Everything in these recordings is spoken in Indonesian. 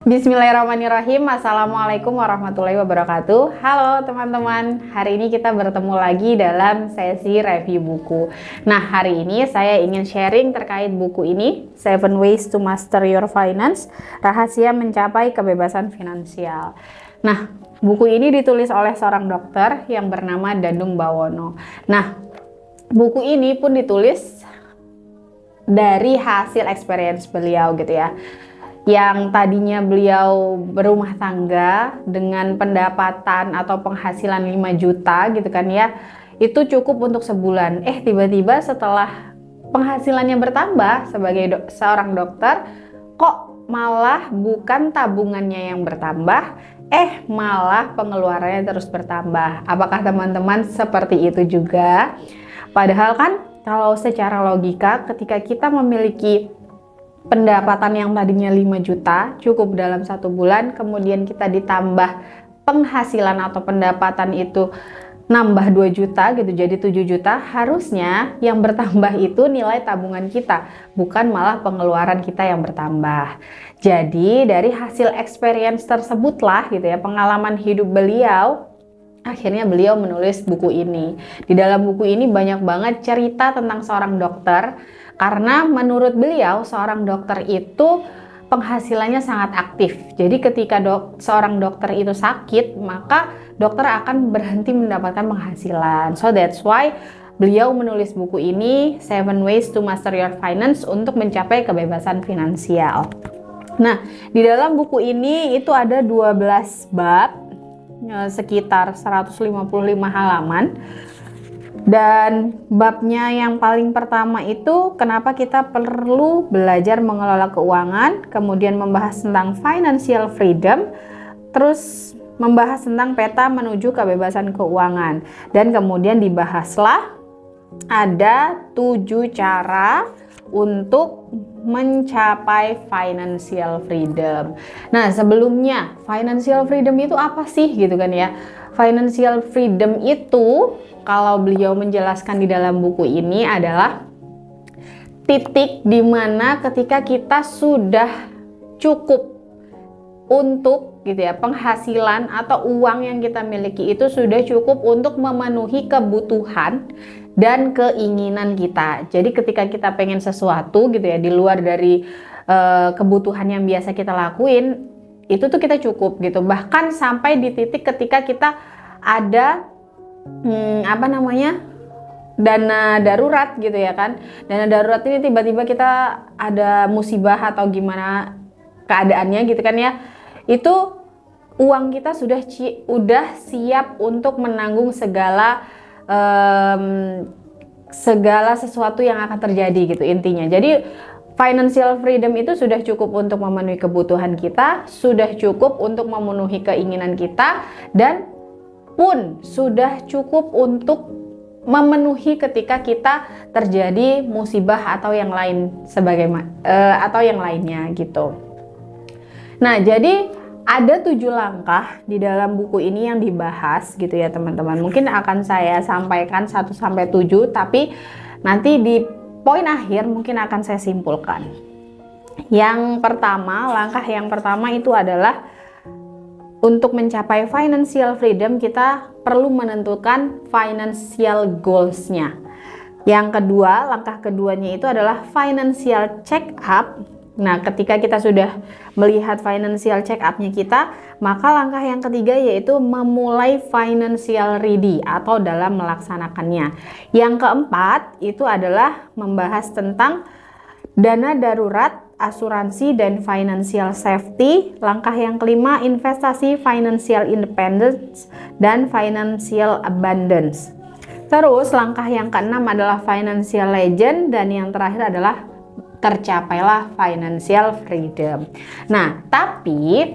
Bismillahirrahmanirrahim. Assalamualaikum warahmatullahi wabarakatuh. Halo teman-teman, hari ini kita bertemu lagi dalam sesi review buku. Nah, hari ini saya ingin sharing terkait buku ini, 7 Ways to Master Your Finance, Rahasia Mencapai Kebebasan Finansial. Nah, buku ini ditulis oleh seorang dokter yang bernama Danung Bawono. Nah, buku ini pun ditulis dari hasil experience beliau gitu ya. Yang tadinya beliau berumah tangga dengan pendapatan atau penghasilan 5 juta gitu kan ya, itu cukup untuk sebulan. Tiba-tiba setelah penghasilannya bertambah sebagai seorang dokter, kok malah bukan tabungannya yang bertambah, malah pengeluarannya terus bertambah. Apakah teman-teman seperti itu juga? Padahal kan kalau secara logika ketika kita memiliki pendapatan yang tadinya 5 juta cukup dalam 1 bulan, kemudian kita ditambah penghasilan atau pendapatan itu nambah 2 juta gitu, jadi 7 juta, harusnya yang bertambah itu nilai tabungan kita, bukan malah pengeluaran kita yang bertambah. Jadi dari hasil experience tersebutlah gitu ya, pengalaman hidup beliau, akhirnya beliau menulis buku ini. Di dalam buku ini banyak banget cerita tentang seorang dokter, karena menurut beliau seorang dokter itu penghasilannya sangat aktif. Jadi ketika seorang dokter itu sakit, maka dokter akan berhenti mendapatkan penghasilan. So that's why beliau menulis buku ini, 7 Ways to Master Your Finance, untuk mencapai kebebasan finansial. Nah, di dalam buku ini itu ada 12 bab, sekitar 155 halaman. Dan babnya yang paling pertama itu kenapa kita perlu belajar mengelola keuangan, kemudian membahas tentang financial freedom, terus membahas tentang peta menuju kebebasan keuangan, dan kemudian dibahaslah ada 7 cara untuk mencapai financial freedom. Nah, sebelumnya financial freedom itu apa sih gitu kan ya? Financial freedom itu kalau beliau menjelaskan di dalam buku ini adalah titik di mana ketika kita sudah cukup untuk gitu ya, penghasilan atau uang yang kita miliki itu sudah cukup untuk memenuhi kebutuhan dan keinginan kita. Jadi ketika kita pengen sesuatu gitu ya, di luar dari kebutuhan yang biasa kita lakuin, itu tuh kita cukup gitu. Bahkan sampai di titik ketika kita ada dana darurat gitu ya kan. Dana darurat ini tiba-tiba kita ada musibah atau gimana keadaannya gitu kan ya. Itu uang kita sudah siap untuk menanggung segala sesuatu yang akan terjadi gitu intinya. Jadi financial freedom itu sudah cukup untuk memenuhi kebutuhan kita, sudah cukup untuk memenuhi keinginan kita, dan pun sudah cukup untuk memenuhi ketika kita terjadi musibah atau yang lain atau yang lainnya gitu. Nah, jadi ada 7 langkah di dalam buku ini yang dibahas gitu ya teman-teman. Mungkin akan saya sampaikan 1-7, tapi nanti di poin akhir mungkin akan saya simpulkan. Langkah yang pertama itu adalah untuk mencapai financial freedom, kita perlu menentukan financial goals-nya. Langkah keduanya itu adalah financial check up. Nah, ketika kita sudah melihat financial check up-nya kita, maka langkah yang ketiga yaitu memulai financial ready atau dalam melaksanakannya. Yang keempat itu adalah membahas tentang dana darurat, asuransi, dan financial safety. Langkah yang kelima, investasi, financial independence, dan financial abundance. Terus langkah yang keenam adalah financial legend, dan yang terakhir adalah tercapailah financial freedom. Nah, tapi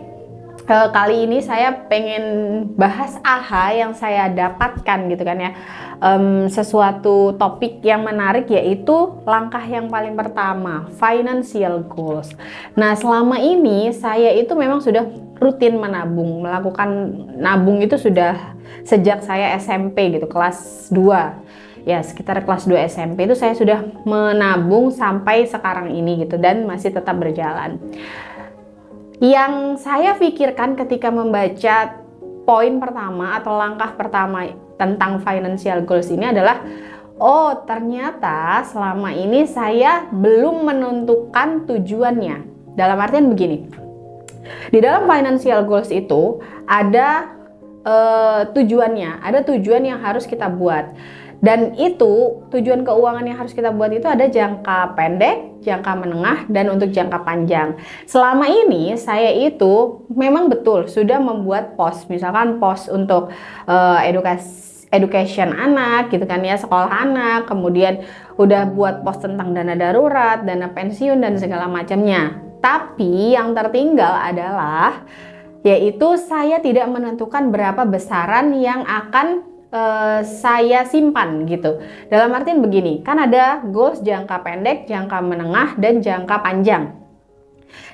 kali ini saya pengen bahas yang saya dapatkan gitu kan ya, sesuatu topik yang menarik, yaitu langkah yang paling pertama, financial goals. Nah, selama ini saya itu memang sudah rutin melakukan nabung itu sudah sejak saya SMP gitu, kelas 2. Ya, sekitar kelas 2 SMP itu saya sudah menabung sampai sekarang ini gitu, dan masih tetap berjalan. Yang saya pikirkan ketika membaca poin pertama atau langkah pertama tentang financial goals ini adalah, oh ternyata selama ini saya belum menentukan tujuannya. Dalam artian begini, di dalam financial goals itu ada tujuannya, ada tujuan yang harus kita buat. Dan itu tujuan keuangan yang harus kita buat itu ada jangka pendek, jangka menengah, dan untuk jangka panjang. Selama ini saya itu memang betul sudah membuat pos, misalkan pos untuk education anak gitu kan ya, sekolah anak, kemudian udah buat pos tentang dana darurat, dana pensiun, dan segala macamnya. Tapi yang tertinggal adalah yaitu saya tidak menentukan berapa besaran yang akan saya simpan gitu. Dalam artian begini, kan ada goals jangka pendek, jangka menengah, dan jangka panjang.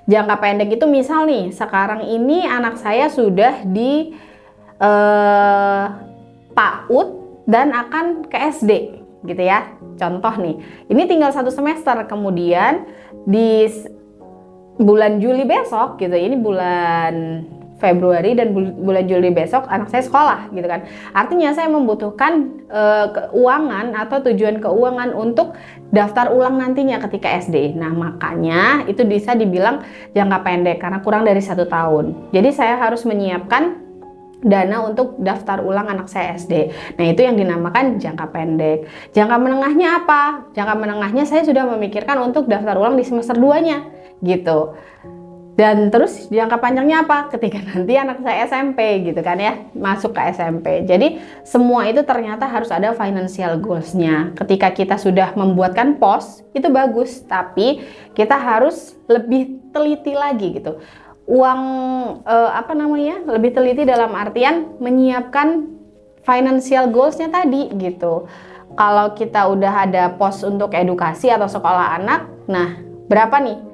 Jangka pendek itu misal nih, sekarang ini anak saya sudah di PAUD dan akan ke SD gitu ya. Contoh nih, ini tinggal 1 semester, kemudian di bulan Juli besok gitu, ini bulan Februari dan bulan Juli besok anak saya sekolah gitu kan. Artinya saya membutuhkan keuangan atau tujuan keuangan untuk daftar ulang nantinya ketika SD. Nah makanya itu bisa dibilang jangka pendek karena kurang dari 1 tahun. Jadi saya harus menyiapkan dana untuk daftar ulang anak saya SD. Nah itu yang dinamakan jangka pendek. Jangka menengahnya apa? Jangka menengahnya saya sudah memikirkan untuk daftar ulang di semester 2-nya gitu. Dan terus jangka panjangnya apa? Ketika nanti anak saya SMP gitu kan ya, masuk ke SMP. Jadi semua itu ternyata harus ada financial goals-nya. Ketika kita sudah membuatkan pos, itu bagus. Tapi kita harus lebih teliti lagi gitu. Lebih teliti dalam artian menyiapkan financial goals-nya tadi gitu. Kalau kita udah ada pos untuk edukasi atau sekolah anak, nah berapa nih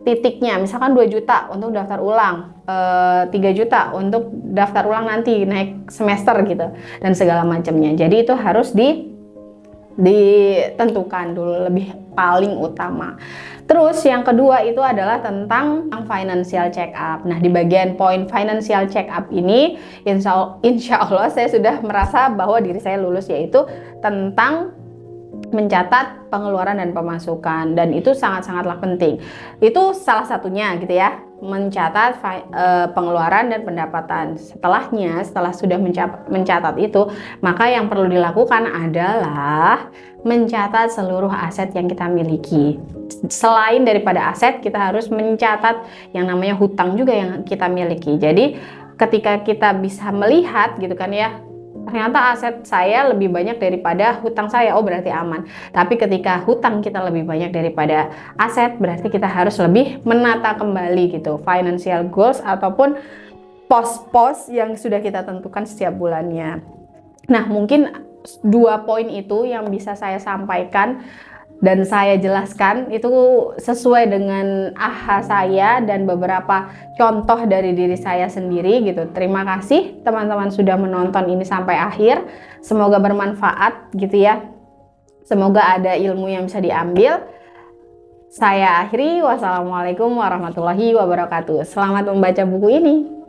titiknya, misalkan 2 juta untuk daftar ulang, 3 juta untuk daftar ulang nanti naik semester gitu, dan segala macamnya. Jadi itu harus ditentukan dulu, lebih paling utama. Terus yang kedua itu adalah tentang financial check up. Nah di bagian poin financial check up ini insya Allah saya sudah merasa bahwa diri saya lulus, yaitu tentang mencatat pengeluaran dan pemasukan, dan itu sangat-sangatlah penting. Itu salah satunya gitu ya, mencatat pengeluaran dan pendapatan. Setelah sudah mencatat itu, maka yang perlu dilakukan adalah mencatat seluruh aset yang kita miliki. Selain daripada aset, kita harus mencatat yang namanya hutang juga yang kita miliki. Jadi ketika kita bisa melihat gitu kan ya, ternyata aset saya lebih banyak daripada hutang saya, oh berarti aman. Tapi ketika hutang kita lebih banyak daripada aset, berarti kita harus lebih menata kembali gitu financial goals ataupun pos-pos yang sudah kita tentukan setiap bulannya. Nah mungkin 2 poin itu yang bisa saya sampaikan dan saya jelaskan, itu sesuai dengan AHA saya dan beberapa contoh dari diri saya sendiri gitu. Terima kasih teman-teman sudah menonton ini sampai akhir. Semoga bermanfaat gitu ya. Semoga ada ilmu yang bisa diambil. Saya akhiri, wassalamualaikum warahmatullahi wabarakatuh. Selamat membaca buku ini.